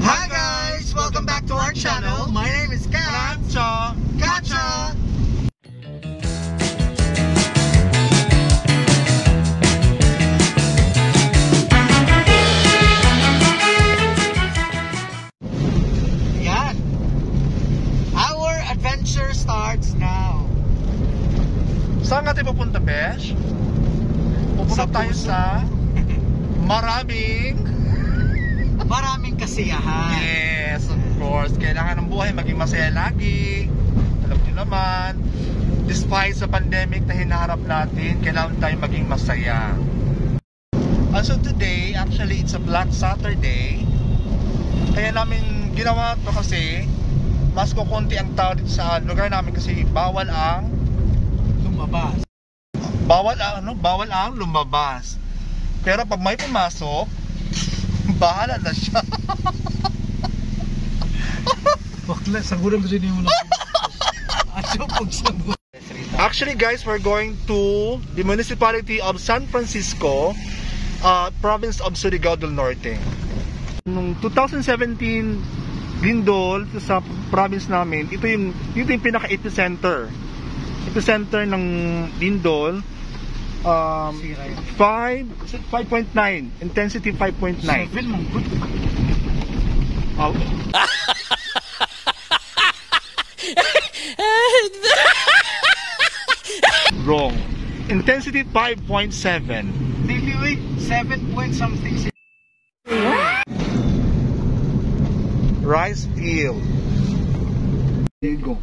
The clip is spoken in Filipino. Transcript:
Hi guys! Welcome back to our channel. My name is Kat. I'm Cha. Katcha! Yan. Our adventure starts now. Saan natin pupunta, Besh? Pupunta tayo puso. sa maraming kasiyahan. yes, of course. Kailangan ng buhay maging masaya lagi. Alam niyo naman, despite sa pandemic na hinaharap natin, kailangan tayo maging masaya. And so today, actually, it's a Black Saturday. Kaya namin ginawa to kasi mas kukunti ang tao dito sa lugar namin kasi bawal ang lumabas. Pero pag may pumasok, bahala na siya. Bakla, saguran ko siya mo na. Actually guys, we're going to the municipality of San Francisco, province of Surigao del Norte. Noong 2017, Lindol, sa province namin, ito yung pinaka-epicenter. Epicenter ng Lindol. 5.9 intensity 5.9. Oh. Wrong. Intensity 5.7. Really, wait, 7 point something. Rice field. There you go.